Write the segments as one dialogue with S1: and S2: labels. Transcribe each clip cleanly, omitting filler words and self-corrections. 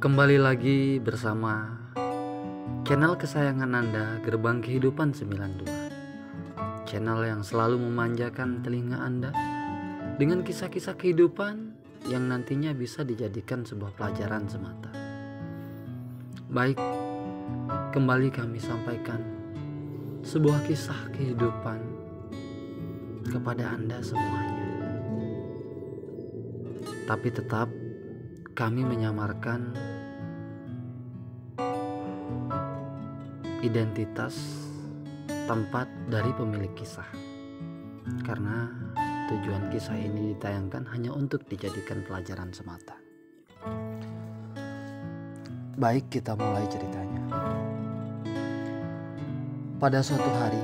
S1: Kembali lagi bersama channel kesayangan Anda, Gerbang Kehidupan 92. Channel yang selalu memanjakan telinga Anda dengan kisah-kisah kehidupan yang nantinya bisa dijadikan sebuah pelajaran semata. Baik, kembali kami sampaikan sebuah kisah kehidupan kepada Anda semuanya. Tapi tetap kami menyamarkan identitas tempat dari pemilik kisah, karena tujuan kisah ini ditayangkan hanya untuk dijadikan pelajaran semata. Baik, kita mulai ceritanya. Pada suatu hari,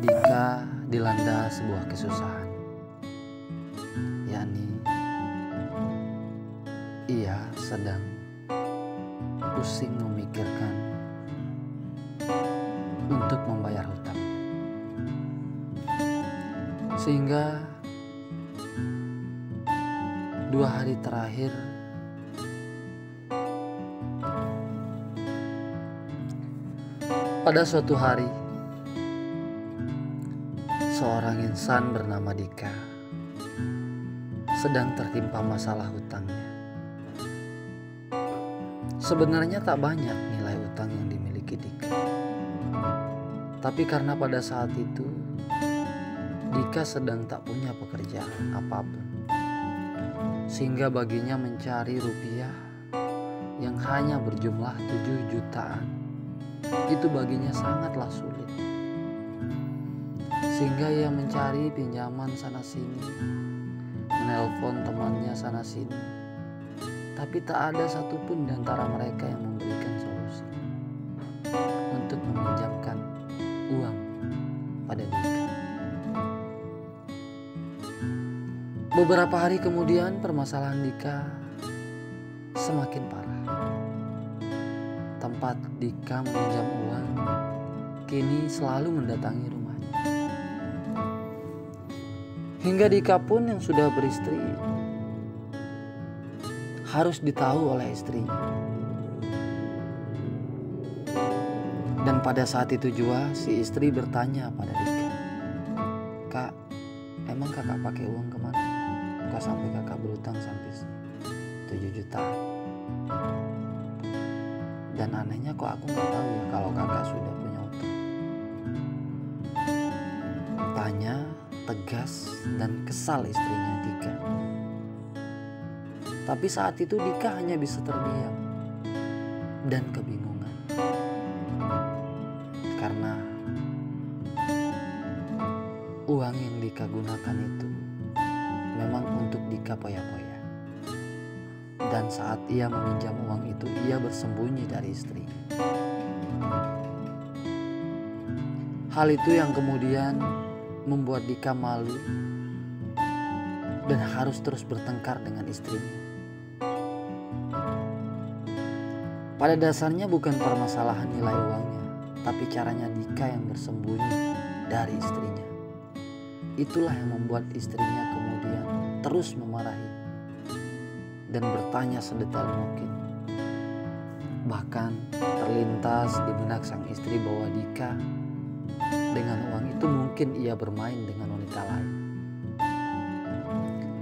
S1: Dika dilanda sebuah kesusahan, yakni ia sedang pusing memikirkan untuk membayar hutang, sehingga 2 hari terakhir pada suatu hari seorang insan bernama Dika sedang tertimpa masalah hutangnya. Sebenarnya tak banyak nilai utang yang dimiliki Dika, tapi karena pada saat itu Dika sedang tak punya pekerjaan apapun, sehingga baginya mencari rupiah yang hanya berjumlah 7 jutaan itu baginya sangatlah sulit. Sehingga ia mencari pinjaman sana sini, menelpon temannya sana sini, tapi tak ada satupun di antara mereka yang memberikan solusi untuk meminjamkan uang pada Dika. Beberapa hari kemudian permasalahan Dika semakin parah. Tempat Dika meminjam uang kini selalu mendatangi rumahnya. Hingga Dika pun yang sudah beristri harus ditahu oleh istrinya. Dan pada saat itu juga si istri bertanya pada Dika, "Kak, emang kakak pakai uang kemana? Kok sampai kakak berutang sampai 7 juta? Dan anehnya kok aku gak tahu ya kalau kakak sudah punya utang?" Tanya tegas dan kesal istrinya Dika. Tapi saat itu Dika hanya bisa terdiam dan kebingungan, karena uang yang Dika gunakan itu memang untuk Dika poya-poya. Dan saat ia meminjam uang itu, ia bersembunyi dari istrinya. Hal itu yang kemudian membuat Dika malu dan harus terus bertengkar dengan istrinya. Pada dasarnya bukan permasalahan nilai uangnya, tapi caranya Dika yang bersembunyi dari istrinya. Itulah yang membuat istrinya kemudian terus memarahi dan bertanya sedetail mungkin. Bahkan terlintas di benak sang istri bahwa Dika dengan uang itu mungkin ia bermain dengan wanita lain.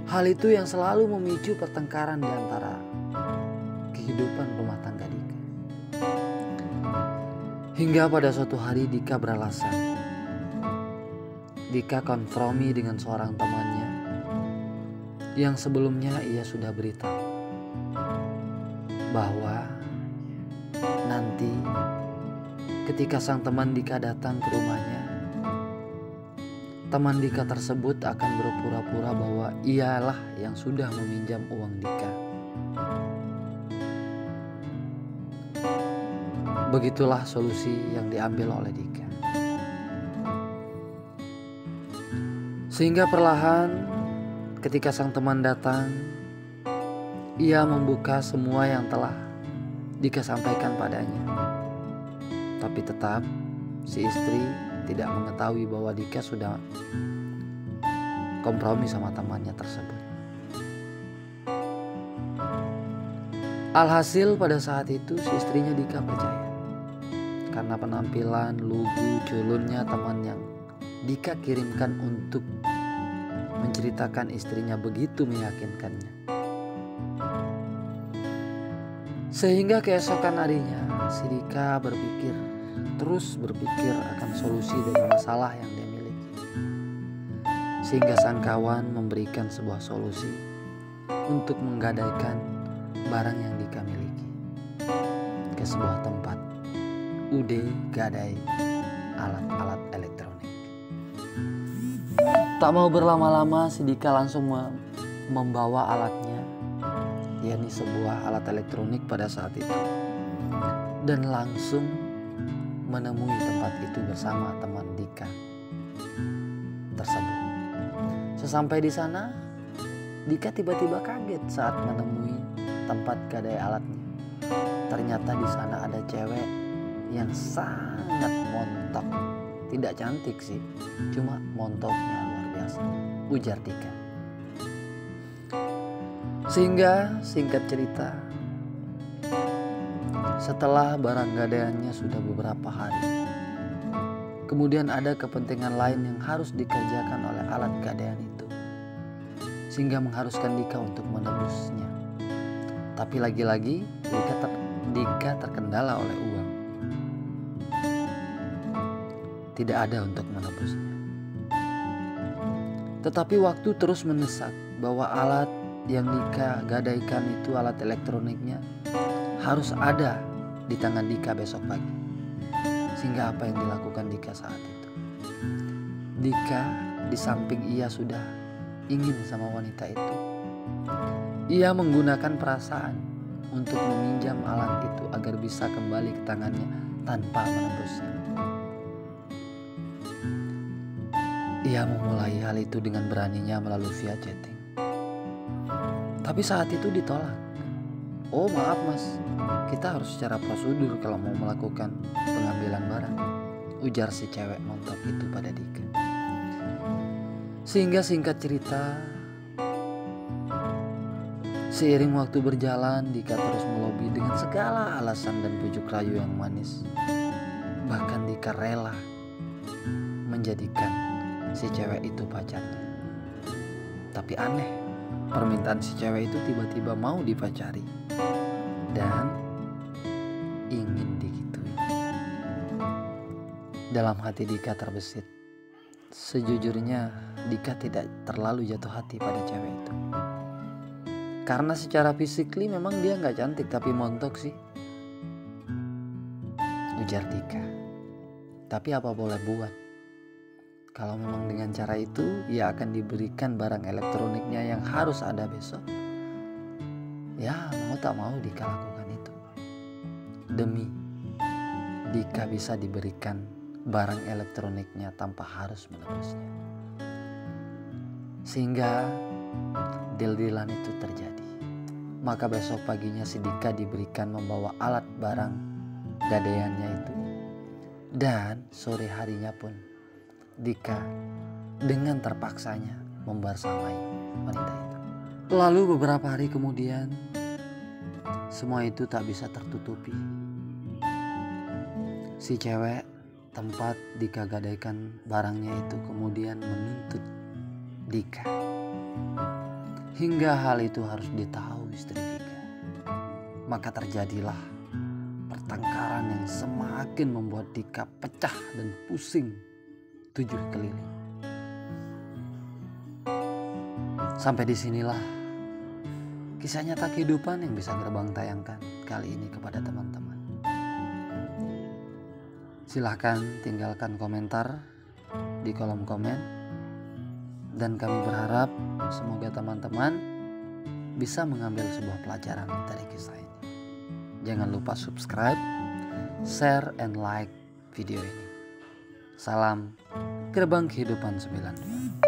S1: Hal itu yang selalu memicu pertengkaran di antara kehidupan rumah tangga Dika. Hingga pada suatu hari Dika beralasan. Dika konfromi dengan seorang temannya yang sebelumnya ia sudah beritahu bahwa nanti ketika sang teman Dika datang ke rumahnya, teman Dika tersebut akan berpura-pura bahwa ialah yang sudah meminjam uang Dika. Begitulah solusi yang diambil oleh Dika. Sehingga perlahan ketika sang teman datang, ia membuka semua yang telah Dika sampaikan padanya. Tapi tetap si istri tidak mengetahui bahwa Dika sudah kompromi sama temannya tersebut. Alhasil pada saat itu si istrinya Dika percaya. Karena penampilan, lugu, culunnya teman yang Dika kirimkan untuk menceritakan istrinya begitu meyakinkannya. Sehingga keesokan harinya si Dika terus berpikir akan solusi dari masalah yang dia miliki. Sehingga sang kawan memberikan sebuah solusi untuk menggadaikan barang yang Dika miliki ke sebuah tempat UD gadai alat-alat elektronik. Tak mau berlama-lama si Dika langsung membawa alatnya, yakni sebuah alat elektronik pada saat itu, dan langsung menemui tempat itu bersama teman Dika tersebut. Sesampai di sana, Dika tiba-tiba kaget saat menemui tempat gadai alatnya. Ternyata di sana ada cewek yang sangat montok. Tidak cantik sih, cuma montoknya luar biasa, ujar Dika. Sehingga singkat cerita, setelah barang gadaiannya sudah beberapa hari, kemudian ada kepentingan lain yang harus dikerjakan oleh alat gadaian itu, sehingga mengharuskan Dika untuk menebusnya. Tapi lagi-lagi Dika terkendala oleh uang. Tidak ada untuk menebusnya. Tetapi waktu terus mendesak bahwa alat yang Dika gadaikan itu, alat elektroniknya, harus ada di tangan Dika besok pagi. Sehingga apa yang dilakukan Dika saat itu? Dika di samping ia sudah ingin sama wanita itu, ia menggunakan perasaan untuk meminjam alat itu agar bisa kembali ke tangannya tanpa menebusnya. Ia memulai hal itu dengan beraninya melalui via chatting. Tapi saat itu ditolak. Oh maaf mas, kita harus secara prosedur kalau mau melakukan pengambilan barang, ujar si cewek montok itu pada Dika. Sehingga singkat cerita, seiring waktu berjalan, Dika terus melobi dengan segala alasan dan bujuk rayu yang manis. Bahkan Dika rela menjadikan si cewek itu pacarnya. Tapi aneh, permintaan si cewek itu tiba-tiba mau dipacari dan ingin digitui. Dalam hati Dika terbesit. Sejujurnya Dika tidak terlalu jatuh hati pada cewek itu. Karena secara physically memang dia gak cantik, tapi montok sih, ujar Dika. Tapi apa boleh buat, kalau memang dengan cara itu ia akan diberikan barang elektroniknya yang harus ada besok. Ya mau tak mau Dika lakukan itu, demi Dika bisa diberikan barang elektroniknya tanpa harus menebusnya. Sehingga deal-dealan itu terjadi. Maka besok paginya si Dika diberikan membawa alat barang gadaiannya itu. Dan sore harinya pun Dika dengan terpaksanya membersamai wanita itu. Lalu beberapa hari kemudian, semua itu tak bisa tertutupi. Si cewek tempat Dika gadaikan barangnya itu kemudian menuntut Dika. Hingga hal itu harus ditahu istri Dika. Maka terjadilah pertengkaran yang semakin membuat Dika pecah dan pusing 7 keliling. Sampai disinilah kisah nyata kehidupan yang bisa Gerbang tayangkan kali ini kepada teman-teman. Silahkan tinggalkan komentar di kolom komen, dan kami berharap semoga teman-teman bisa mengambil sebuah pelajaran dari kisah ini. Jangan lupa subscribe, share, and like video ini. Salam Gerbang Kehidupan 92.